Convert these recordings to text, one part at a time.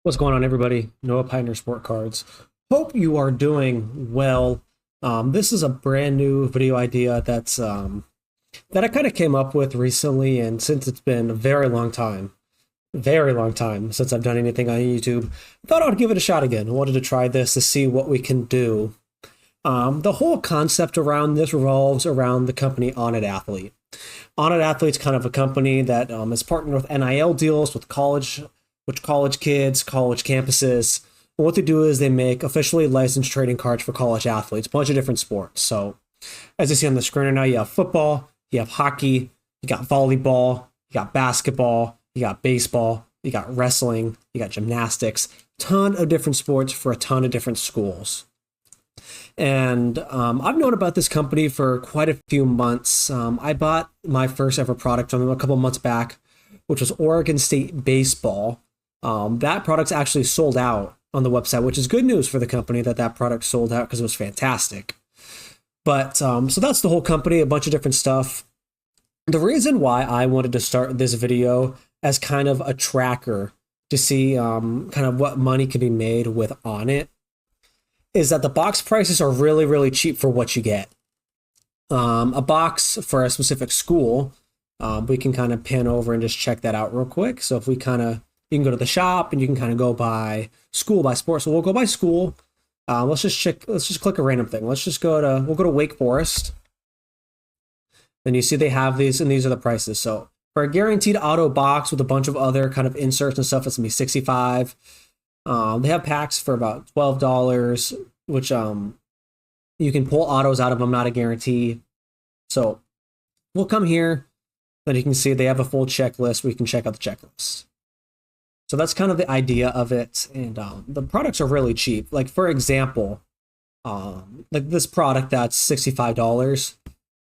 What's going on, everybody? Noah Pioneer Sport Cards. Hope you are doing well. This is a brand new video idea that I kind of came up with recently, and since it's been a very long time since I've done anything on YouTube, I thought I'd give it a shot again. I wanted to try this to see what we can do. The whole concept around this revolves around the company ONIT Athlete. ONIT Athlete's kind of a company that is partnered with NIL deals with college kids, college campuses. And what they do is they make officially licensed trading cards for college athletes, a bunch of different sports. So as you see on the screen right now, you have football, you have hockey, you got volleyball, you got basketball, you got baseball, you got wrestling, you got gymnastics, ton of different sports for a ton of different schools. And I've known about this company for quite a few months. I bought my first ever product from them a couple months back, which was Oregon State Baseball. That product's actually sold out on the website, which is good news for the company that product sold out because it was fantastic. But so that's the whole company, a bunch of different stuff. The reason why I wanted to start this video as kind of a tracker to see kind of what money can be made with ONIT is that the box prices are really, really cheap for what you get. A box for a specific school, we can kind of pan over and just check that out real quick. So if we you can go to the shop and you can kind of go by school, by sport. So we'll go by school. Let's just click a random thing. We'll go to Wake Forest. Then you see they have these, and these are the prices. So for a guaranteed auto box with a bunch of other kind of inserts and stuff, it's gonna be $65. They have packs for about $12, which you can pull autos out of them, not a guarantee. So we'll come here, then you can see they have a full checklist. We can check out the checklist. So that's kind of the idea of it, and the products are really cheap. Like for example, like this product that's $65.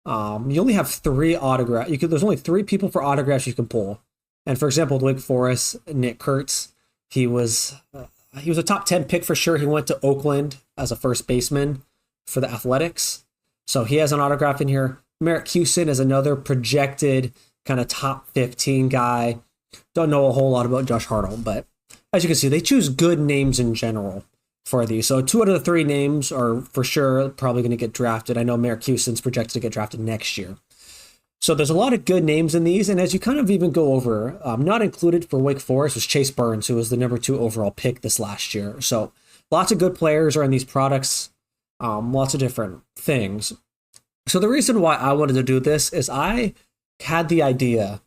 You only have 3 autographs. There's only 3 people for autographs you can pull. And for example, Wake Forest, Nick Kurtz, he was a top 10 pick for sure. He went to Oakland as a first baseman for the Athletics, so he has an autograph in here. Merrick Houston is another projected kind of top 15 guy. Don't know a whole lot about Josh Hartle, but as you can see, they choose good names in general for these. So 2 out of the 3 names are for sure probably going to get drafted. I know Merrick Houston's projected to get drafted next year. So there's a lot of good names in these, and as you kind of even go over, not included for Wake Forest was Chase Burns, who was the number 2 overall pick this last year. So lots of good players are in these products, lots of different things. So the reason why I wanted to do this is I had the idea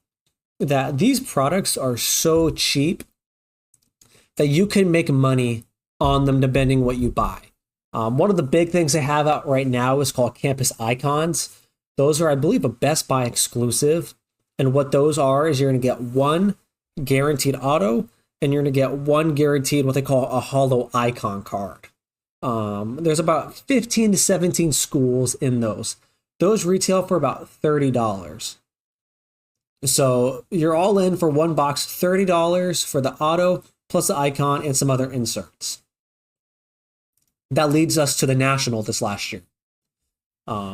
that these products are so cheap that you can make money on them depending what you buy. One of the big things they have out right now is called Campus Icons. Those are, I believe, a Best Buy exclusive. And what those are is you're going to get 1 guaranteed auto, and you're going to get 1 guaranteed what they call a hollow icon card. There's about 15 to 17 schools in those. Those retail for about $30. So you're all in for 1 box, $30 for the auto, plus the icon and some other inserts. That leads us to the National this last year.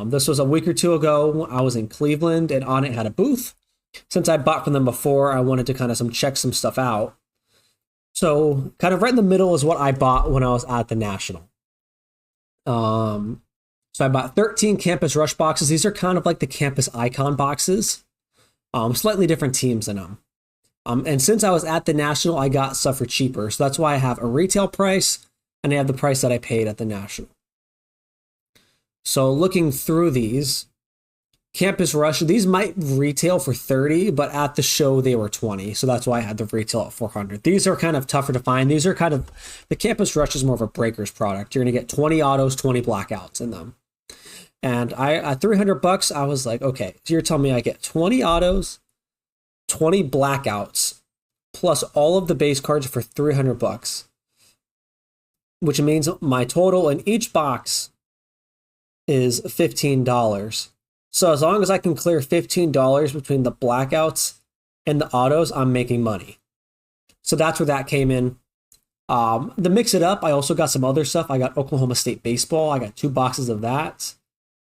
This was a week or 2 ago. I was in Cleveland, and ONIT had a booth. Since I bought from them before, I wanted to kind of check some stuff out. So kind of right in the middle is what I bought when I was at the National. So I bought 13 Campus Rush boxes. These are kind of like the Campus Icon boxes. Slightly different teams in them. And since I was at the National, I got stuff for cheaper. So that's why I have a retail price, and I have the price that I paid at the National. So looking through these, Campus Rush, these might retail for $30, but at the show they were $20. So that's why I had the retail at $400. These are kind of tougher to find. These are kind of, the Campus Rush is more of a breakers product. You're going to get 20 autos, 20 blackouts in them. And at $300, I was like, okay, so you're telling me I get 20 autos, 20 blackouts, plus all of the base cards for $300, which means my total in each box is $15. So as long as I can clear $15 between the blackouts and the autos, I'm making money. So that's where that came in. To mix it up, I also got some other stuff. I got Oklahoma State baseball. I got 2 boxes of that.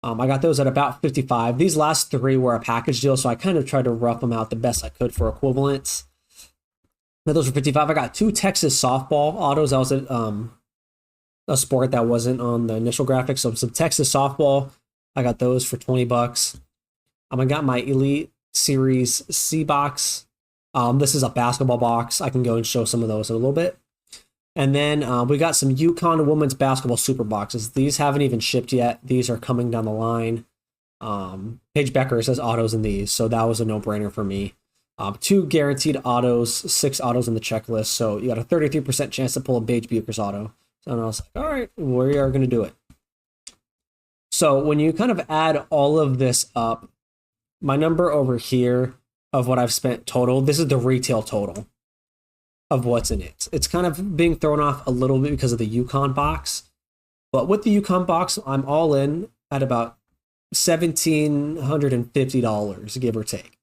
I got those at about $55. These last 3 were a package deal, so I kind of tried to rough them out the best I could for equivalents. Now, those were 55. I got 2 Texas softball autos. That was a sport that wasn't on the initial graphics. So some Texas softball. I got those for 20 bucks. I got my Elite Series C box. This is a basketball box. I can go and show some of those in a little bit. And then we got some UConn women's basketball super boxes. These haven't even shipped yet. These are coming down the line. Paige Becker says autos in these, so that was a no-brainer for me. 2 guaranteed autos, 6 autos in the checklist, so you got a 33% chance to pull a Paige Beckers auto. So I was like, all right, we are going to do it. So when you kind of add all of this up, my number over here of what I've spent total, this is the retail total of what's in it. It's kind of being thrown off a little bit because of the UConn box. But with the UConn box, I'm all in at about $1,750, give or take.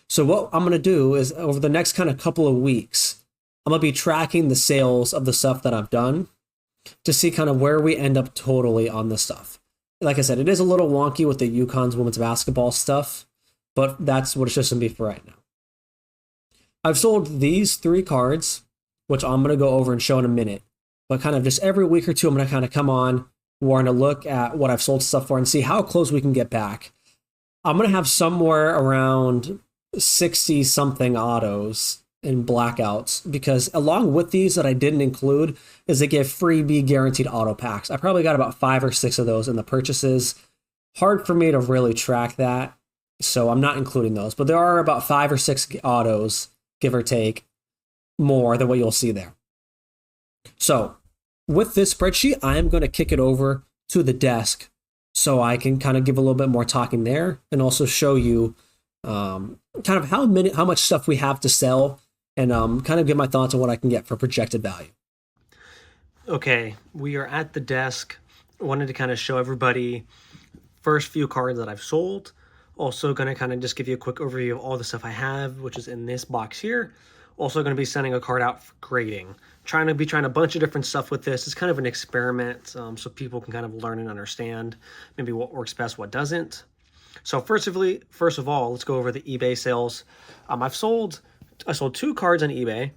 So what I'm going to do is over the next kind of couple of weeks, I'm going to be tracking the sales of the stuff that I've done to see kind of where we end up totally on this stuff. Like I said, it is a little wonky with the UConn's women's basketball stuff, but that's what it's just going to be for right now. I've sold these 3 cards, which I'm going to go over and show in a minute, but kind of just every week or two, I'm going to kind of come on, we're going to look at what I've sold stuff for and see how close we can get back. I'm going to have somewhere around 60 something autos and blackouts, because along with these that I didn't include is they give freebie guaranteed auto packs. I probably got about 5 or 6 of those in the purchases. Hard for me to really track that, so I'm not including those, but there are about 5 or 6 autos, give or take, more than what you'll see there. So with this spreadsheet, I am going to kick it over to the desk so I can kind of give a little bit more talking there and also show you kind of how much stuff we have to sell and kind of give my thoughts on what I can get for projected value. Okay, we are at the desk. I wanted to kind of show everybody first few cards that I've sold. Also going to kind of just give you a quick overview of all the stuff I have, which is in this box here. Also going to be sending a card out for grading. Trying a bunch of different stuff with this. It's kind of an experiment, so people can kind of learn and understand maybe what works best, what doesn't. So first of all, let's go over the eBay sales. I sold 2 cards on eBay.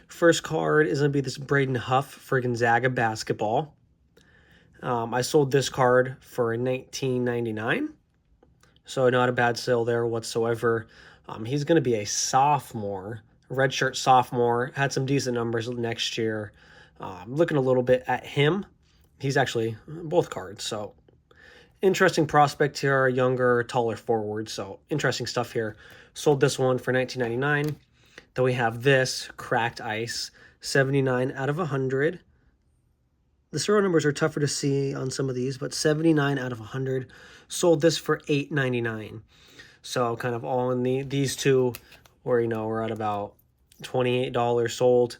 First card is going to be this Braden Huff for Gonzaga basketball. I sold this card for $19.99. So not a bad sale there whatsoever. He's going to be a sophomore, redshirt sophomore. Had some decent numbers next year. Looking a little bit at him. He's actually both cards. So interesting prospect here, younger, taller forward. So interesting stuff here. Sold this one for $19.99. Then we have this Cracked Ice, 79 out of 100. The serial numbers are tougher to see on some of these, but 79 out of 100. Sold this for $8.99. So kind of all in these two where, we're at about $28 sold.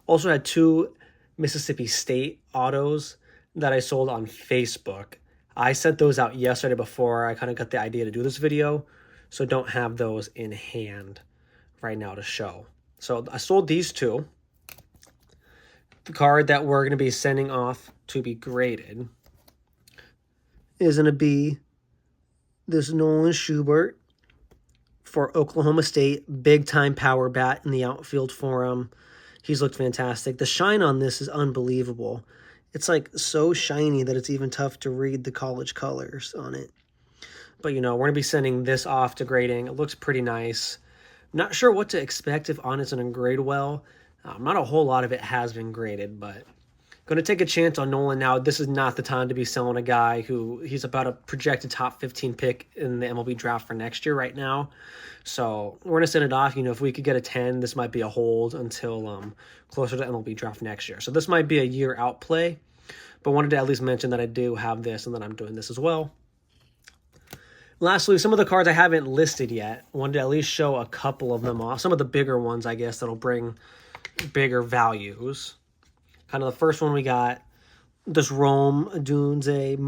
Also had 2 Mississippi State autos that I sold on Facebook. I sent those out yesterday before I kind of got the idea to do this video, so don't have those in hand right now to show. So I sold these 2. The card that we're going to be sending off to be graded is going to be this Nolan Schubert for Oklahoma State. Big-time power bat in the outfield for him. He's looked fantastic. The shine on this is unbelievable. It's like so shiny that it's even tough to read the college colors on it. But, we're going to be sending this off to grading. It looks pretty nice. Not sure what to expect if ONIT's going to grade well. Not a whole lot of it has been graded, but going to take a chance on Nolan now. This is not the time to be selling a guy he's about a projected top 15 pick in the MLB draft for next year right now. So we're going to send it off. If we could get a 10, this might be a hold until closer to MLB draft next year. So this might be a year out play, but wanted to at least mention that I do have this and that I'm doing this as well. Lastly, some of the cards I haven't listed yet. Wanted to at least show a couple of them off. Some of the bigger ones, I guess, that'll bring bigger values. Kind of the first one we got, this Rome Dunze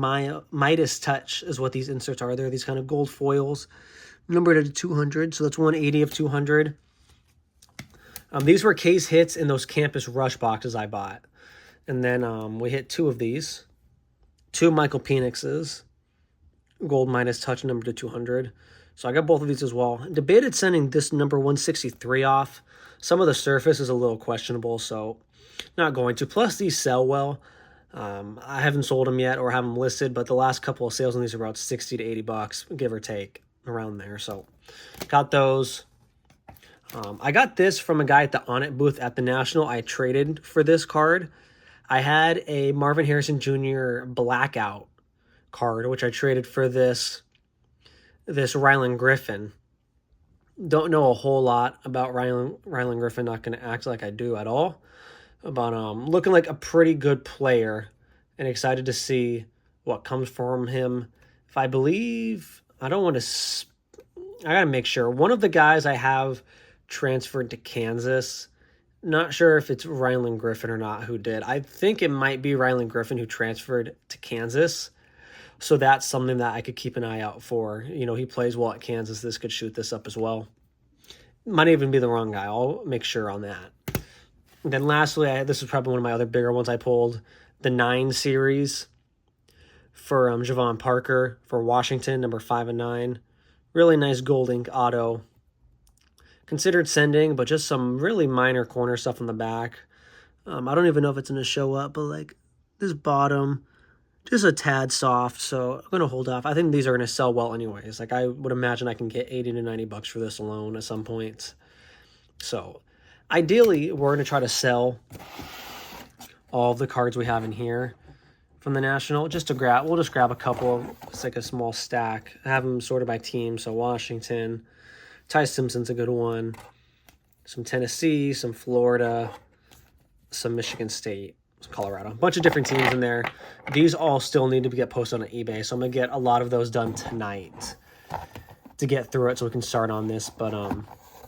Midas Touch is what these inserts are. They're these kind of gold foils, numbered at 200, so that's 180 of 200. These were case hits in those Campus Rush boxes I bought. And then we hit 2 of these. 2 Michael Penixes, gold Midas Touch, numbered to 200. So I got both of these as well. Debated sending this number 163 off, Some of the surface is a little questionable, so not going to. Plus, these sell well. I haven't sold them yet or have them listed, but the last couple of sales on these are about 60 to 80 bucks, give or take, around there. So got those. I got this from a guy at the ONIT booth at the National. I traded for this card. I had a Marvin Harrison Jr. Blackout card, which I traded for this Rylan Griffin. Don't know a whole lot about Rylan Griffin, not going to act like I do at all. But looking like a pretty good player and excited to see what comes from him. If I believe, I don't want to, I got to make sure. One of the guys I have transferred to Kansas. Not sure if it's Rylan Griffin or not who did. I think it might be Rylan Griffin who transferred to Kansas. So that's something that I could keep an eye out for. You know, he plays well at Kansas. This could shoot this up as well. Might even be the wrong guy. I'll make sure on that. And then lastly, this is probably one of my other bigger ones I pulled. The 9 series for Javon Parker for Washington, number 5 and 9. Really nice gold ink auto. Considered sending, but just some really minor corner stuff on the back. I don't even know if it's going to show up, but like this bottom, just a tad soft, so I'm going to hold off. I think these are going to sell well anyways. Like I would imagine I can get 80 to 90 bucks for this alone at some point. So ideally, we're going to try to sell all of the cards we have in here from the National. Just to grab, we'll just grab a couple. It's like a small stack. I have them sorted by team. So Washington, Ty Simpson's a good one. Some Tennessee, some Florida, some Michigan State, some Colorado. A bunch of different teams in there. These all still need to get posted on eBay, so I'm going to get a lot of those done tonight to get through it so we can start on this. But,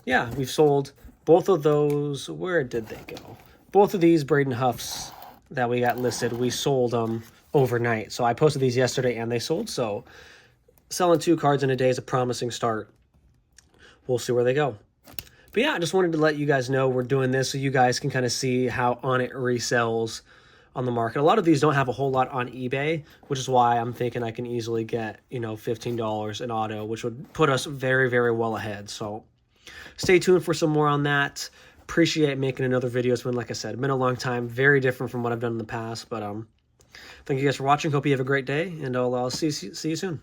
yeah, we've sold both of those. Where did they go? Both of these Braden Huffs that we got listed, we sold them overnight. So I posted these yesterday and they sold. So selling 2 cards in a day is a promising start. We'll see where they go. But yeah, I just wanted to let you guys know we're doing this so you guys can kind of see how ONIT resells on the market. A lot of these don't have a whole lot on eBay, which is why I'm thinking I can easily get, you know, $15 in auto, which would put us very, very well ahead. So stay tuned for some more on that. Appreciate making another video. It's been, like I said, been a long time. Very different from what I've done in the past. But thank you guys for watching. Hope you have a great day, and I'll see you soon.